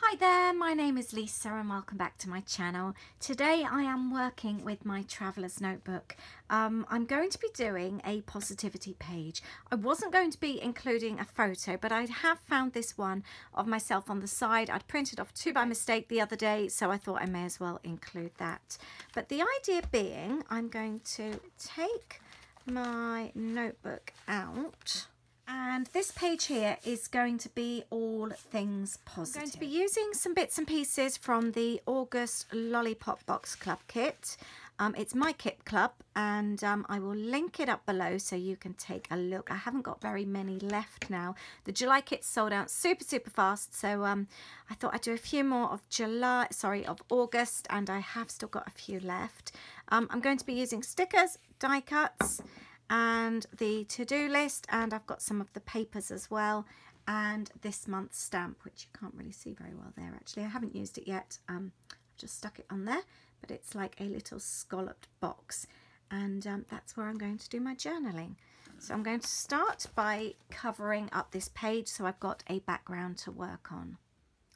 Hi there, my name is Lisa and welcome back to my channel. Today I am working with my traveller's notebook. I'm going to be doing a positivity page. I wasn't going to be including a photo, but I have found this one of myself on the side. I'd printed off two by mistake the other day, so I thought I may as well include that. But the idea being, I'm going to take my notebook out. And this page here is going to be all things positive. I'm going to be using some bits and pieces from the August Lollipop Box Club Kit. It's my kit club, and I will link it up below so you can take a look. I haven't got very many left now. The July kit sold out super fast, so I thought I'd do a few more of August, and I have still got a few left. I'm going to be using stickers, die cuts, and the to-do list, and I've got some of the papers as well, and this month's stamp, which you can't really see very well there actually. I haven't used it yet. I've just stuck it on there, but it's like a little scalloped box, and that's where I'm going to do my journaling. So I'm going to start by covering up this page so I've got a background to work on.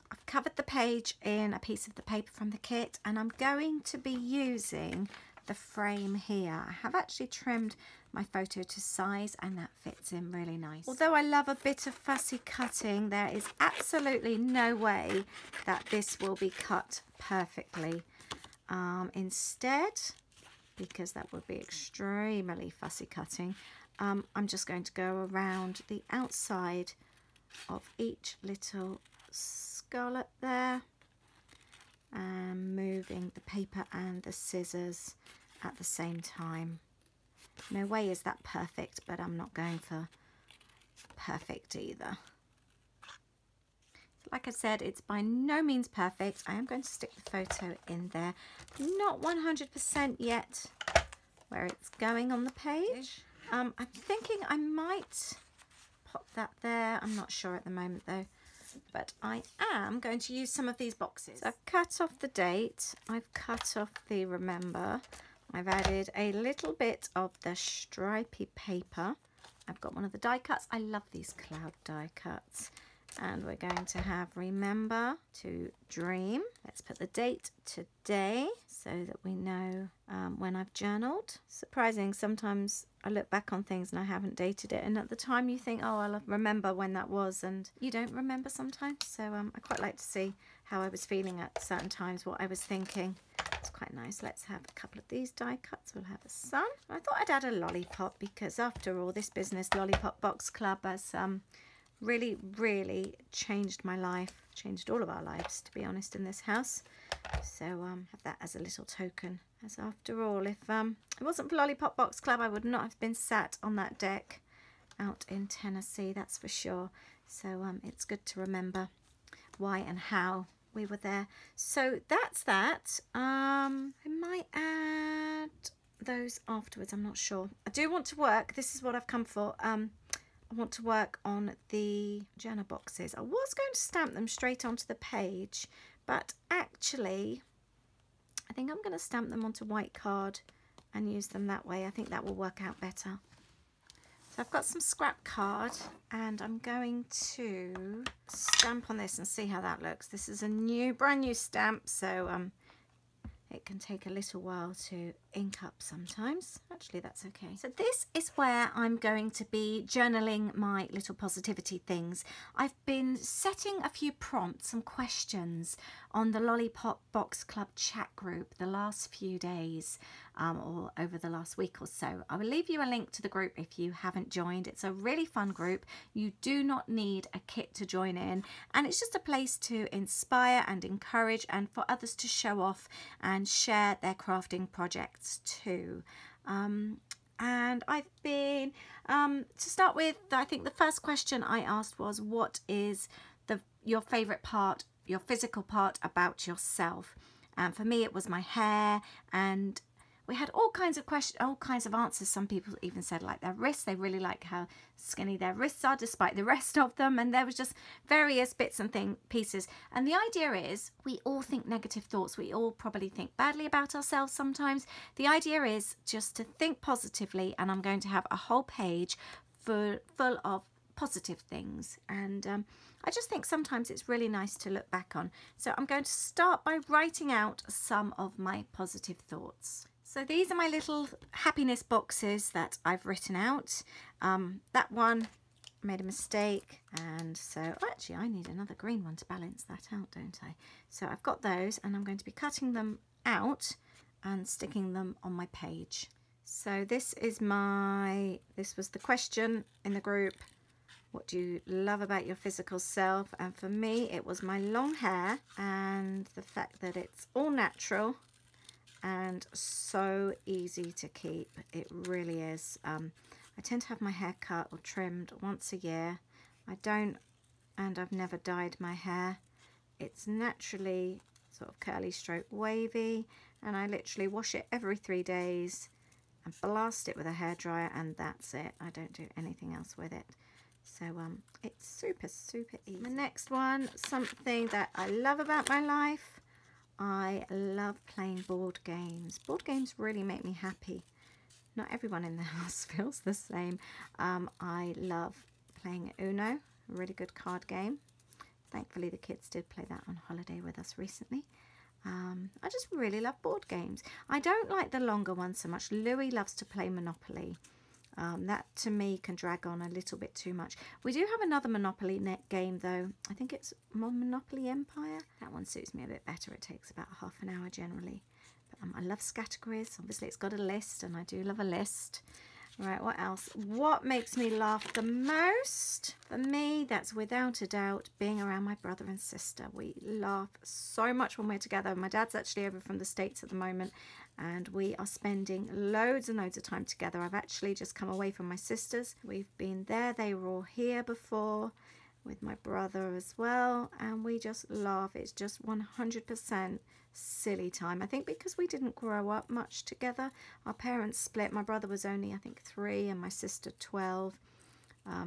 I've covered the page in a piece of the paper from the kit, and I'm going to be using the frame here. I have actually trimmed my photo to size, and that fits in really nice. Although I love a bit of fussy cutting, there is absolutely no way that this will be cut perfectly. Instead, because that would be extremely fussy cutting, I'm just going to go around the outside of each little scallop there, and moving the paper and the scissors at the same time. No way is that perfect, but I'm not going for perfect either. Like I said, it's by no means perfect. I am going to stick the photo in there. Not 100% yet where it's going on the page. I'm thinking I might pop that there. I'm not sure at the moment though. But I am going to use some of these boxes. So I've cut off the date, I've cut off the remember, I've added a little bit of the stripy paper. I've got one of the die cuts. I love these cloud die cuts. And we're going to have remember to dream. Let's put the date today so that we know when I've journaled. Surprising, sometimes I look back on things and I haven't dated it, and at the time you think, oh, I'll remember when that was, and you don't remember sometimes. So I quite like to see how I was feeling at certain times, what I was thinking. It's quite nice. Let's have a couple of these die cuts. We'll have a sun. I thought I'd add a lollipop because after all, this business Lollipop Box Club has really changed my life, changed all of our lives, to be honest, in this house. So have that as a little token, as after all, if it wasn't for Lollipop Box Club, I would not have been sat on that deck out in Tennessee, that's for sure. So it's good to remember why and how we were there. So that's that. I might add those afterwards, I'm not sure. I do want to work, this is what I've come for. I want to work on the journal boxes. I was going to stamp them straight onto the page, but actually I think I'm going to stamp them onto white card and use them that way. I think that will work out better. So I've got some scrap card and I'm going to stamp on this and see how that looks. This is a brand new stamp, so it can take a little while to ink up sometimes. Actually, that's okay. So this is where I'm going to be journaling my little positivity things. I've been setting a few prompts, some questions on the Lollipop Box Club chat group the last few days, or over the last week or so. I will leave you a link to the group if you haven't joined. It's a really fun group. You do not need a kit to join in, and it's just a place to inspire and encourage, and for others to show off and share their crafting projects too. And I've been, to start with, I think the first question I asked was, what is your favourite part, your physical part about yourself? And for me it was my hair, and we had all kinds of questions, all kinds of answers. Some people even said like their wrists, they really like how skinny their wrists are despite the rest of them, and there was just various bits and pieces. And the idea is, we all think negative thoughts, we all probably think badly about ourselves sometimes. The idea is just to think positively, and I'm going to have a whole page full of positive things, and I just think sometimes it's really nice to look back on. So I'm going to start by writing out some of my positive thoughts. So these are my little happiness boxes that I've written out. That one, I made a mistake, and so actually I need another green one to balance that out, don't I? So I've got those, and I'm going to be cutting them out and sticking them on my page. So this was the question in the group: what do you love about your physical self? And for me, it was my long hair and the fact that it's all natural and so easy to keep. It really is. I tend to have my hair cut or trimmed once a year. I've never dyed my hair. It's naturally sort of curly stroke wavy, and I literally wash it every 3 days and blast it with a hairdryer, and that's it. I don't do anything else with it. So it's super easy. My next one, something that I love about my life: I love playing board games. Board games really make me happy. Not everyone in the house feels the same. I love playing Uno, a really good card game. Thankfully the kids did play that on holiday with us recently. I just really love board games. I don't like the longer ones so much. Louis loves to play Monopoly. That to me can drag on a little bit too much. We do have another Monopoly game though. I think it's Monopoly Empire. That one suits me a bit better. It takes about half an hour generally. But, I love categories. Obviously it's got a list, and I do love a list. Right, what else? What makes me laugh the most? For me, that's without a doubt being around my brother and sister. We laugh so much when we're together. My dad's actually over from the States at the moment, and we are spending loads and loads of time together. I've actually just come away from my sisters. We've been there. They were all here before with my brother as well, and we just laugh. It's just 100% silly time. I think because we didn't grow up much together. Our parents split. My brother was only, I think, 3 and my sister 12.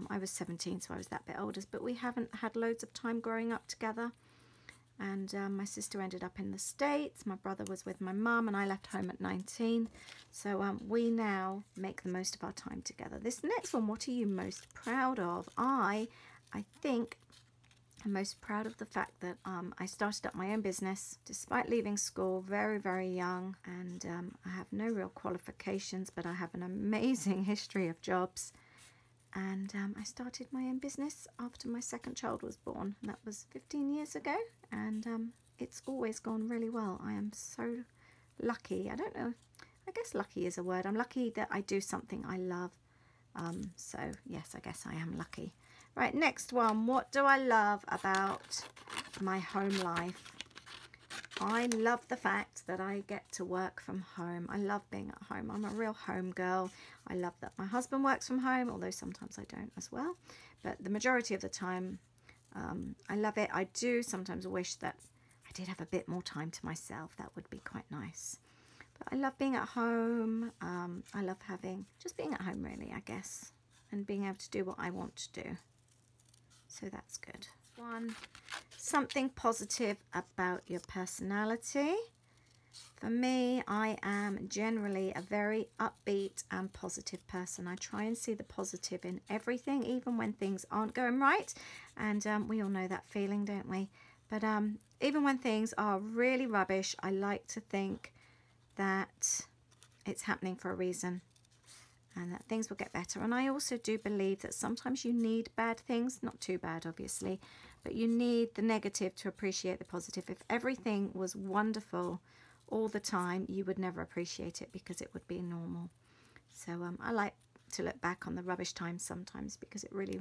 I was 17, so I was that bit older, but we haven't had loads of time growing up together. And my sister ended up in the States. My brother was with my mum, and I left home at 19. So we now make the most of our time together. This next one, what are you most proud of? I think I'm most proud of the fact that I started up my own business despite leaving school very, very young, and I have no real qualifications, but I have an amazing history of jobs. And I started my own business after my second child was born. That was 15 years ago, and it's always gone really well. I am so lucky. I don't know, I guess lucky is a word. I'm lucky that I do something I love. So yes, I guess I am lucky. Right, next one. What do I love about my home life? I love the fact that I get to work from home. I love being at home. I'm a real home girl. I love that my husband works from home, although sometimes I don't as well. But the majority of the time, I love it. I do sometimes wish that I did have a bit more time to myself. That would be quite nice. But I love being at home. I love just being at home, really, I guess, and being able to do what I want to do. So that's good. One, something positive about your personality. For me, I am generally a very upbeat and positive person. I try and see the positive in everything, even when things aren't going right. And we all know that feeling, don't we? But even when things are really rubbish, I like to think that it's happening for a reason, and that things will get better. And I also do believe that sometimes you need bad things, not too bad obviously, but you need the negative to appreciate the positive. If everything was wonderful all the time, you would never appreciate it because it would be normal. So I like to look back on the rubbish times sometimes because it really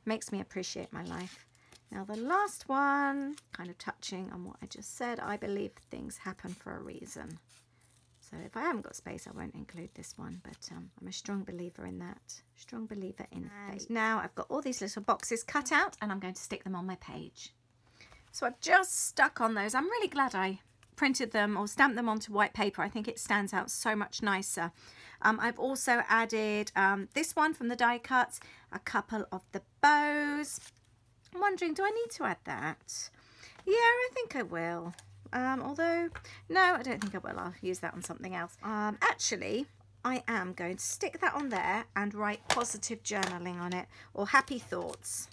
makes me appreciate my life. Now the last one, kind of touching on what I just said, I believe things happen for a reason. So if I haven't got space, I won't include this one, but I'm a strong believer in that. Strong believer in fate. Now I've got all these little boxes cut out, and I'm going to stick them on my page. So I've just stuck on those. I'm really glad I printed them or stamped them onto white paper. I think it stands out so much nicer. I've also added this one from the die cuts, a couple of the bows. I'm wondering, do I need to add that? Yeah, I think I will. Although, no, I don't think I will. I'll use that on something else. Actually, I am going to stick that on there and write positive journaling on it, or happy thoughts.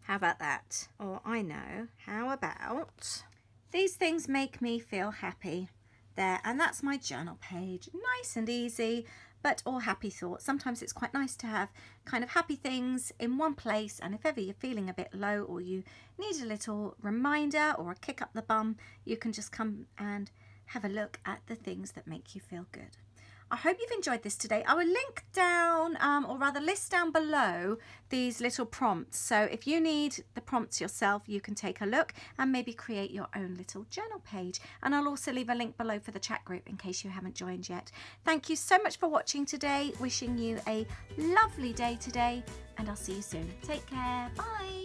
How about that? Or I know, how about these things make me feel happy? There, and that's my journal page. Nice and easy, but all happy thoughts. Sometimes it's quite nice to have kind of happy things in one place, and if ever you're feeling a bit low or you need a little reminder or a kick up the bum, you can just come and have a look at the things that make you feel good. I hope you've enjoyed this today. I will link down, or rather list down below, these little prompts. So if you need the prompts yourself, you can take a look and maybe create your own little journal page. And I'll also leave a link below for the chat group in case you haven't joined yet. Thank you so much for watching today. Wishing you a lovely day today, and I'll see you soon. Take care. Bye.